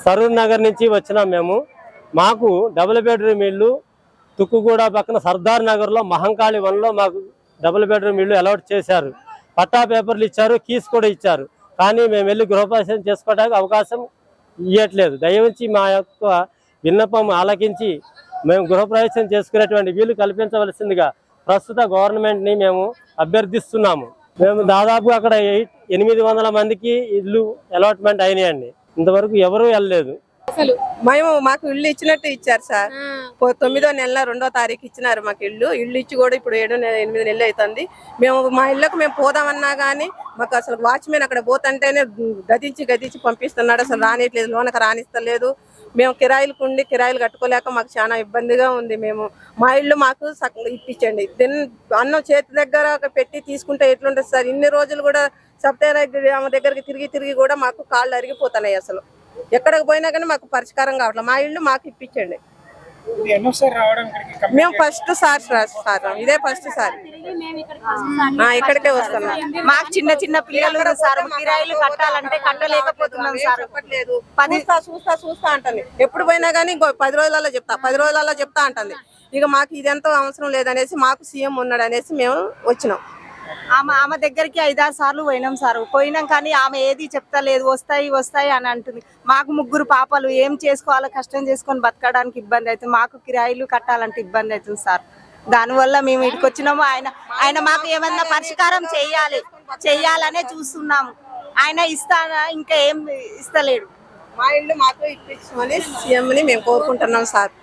సరూర్ నగర్ నుంచి వచ్చినాం మేము. మాకు డబుల్ బెడ్రూమ్ ఇల్లు తుక్కుగూడ పక్కన సర్దార్ నగర్లో మహంకాళి వన్లో మాకు డబుల్ బెడ్రూమ్ ఇల్లు అలాట్ చేశారు. పట్టా పేపర్లు ఇచ్చారు, కీస్ కూడా ఇచ్చారు. కానీ మేము వెళ్ళి గృహప్రవేశం చేసుకోవడానికి అవకాశం ఇవ్వట్లేదు. దయవుంచి మా యొక్క విన్నపం ఆలకించి మేము గృహప్రవేశం చేసుకునేటువంటి వీలు కల్పించవలసిందిగా ప్రస్తుత గవర్నమెంట్ని మేము అభ్యర్థిస్తున్నాము. మేము దాదాపు అక్కడ 800 మందికి ఇల్లు అలాట్మెంట్ అయినాయండి. ఇంతవరకు ఎవరూ వెళ్ళలేదు. మాకు ఇల్లు ఇచ్చినట్టు ఇచ్చారు సార్. 9వ నెల 2వ తారీఖు ఇచ్చినారు మాకు ఇల్లు ఇచ్చి కూడా ఇప్పుడు 7-8 నెలలు అవుతుంది. మేము మా ఇళ్ళకు మేము పోదామన్నా గానీ మాకు అసలు వాచ్మెన్ అక్కడ పోతంటేనే గదించి పంపిస్తున్నాడు. అసలు రానిట్లేదు, లోనకు రానిస్తలేదు. మేము కిరాయిలు కట్టుకోలేక మాకు చాలా ఇబ్బందిగా ఉంది. మా ఇల్లు మాకు ఇప్పించండి. అన్నం చేతి దగ్గర పెట్టి తీసుకుంటే ఎట్లుంటుంది సార్? ఇన్ని రోజులు కూడా ఆమె దగ్గరికి తిరిగి కూడా మాకు కాళ్ళు అరిగిపోతున్నాయి. అసలు ఎక్కడికి పోయినా కానీ మాకు పరిష్కారం కావట్లేదు. మా ఇల్లు మాకు ఇప్పించండి. మేము ఫస్ట్ సార్ ఇదే ఫస్ట్ సార్ ఇక్కడికే వస్తున్నాం. మాకు చిన్న పిల్లలు సార్, కిరాయిలు కట్టాలంటే కట్టలేకపోతున్నాం సార్. చూస్తా అంటుంది. ఎప్పుడు పోయినా కానీ 10 రోజులలో చెప్తా అంటుంది. ఇక మాకు ఇదెంతో అవసరం లేదనేసి మాకు సీఎం ఉన్నాడు అనేసి మేము వచ్చినాం. ఆమె దగ్గరికి 5-6 సార్లు పోయినాం సార్. పోయినాం కానీ ఆమె ఏది చెప్తలేదు. వస్తాయి అని అంటుంది. మాకు 3 పాపలు, ఏం చేసుకోవాలో కష్టం చేసుకొని బతకడానికి ఇబ్బంది అవుతుంది. మాకు కిరాయిలు కట్టాలంటే ఇబ్బంది అవుతుంది సార్. దానివల్ల మేము ఇక్కడికి వచ్చినాము. ఆయన మాకు ఏమన్నా పరిష్కారం చెయ్యాలనే చూస్తున్నాము. ఆయన ఇస్తానా, ఇంకా ఏం ఇస్తలేడు. మా ఇల్లు మాకు ఇప్పించమని సీఎంని మేము కోరుకుంటున్నాం సార్.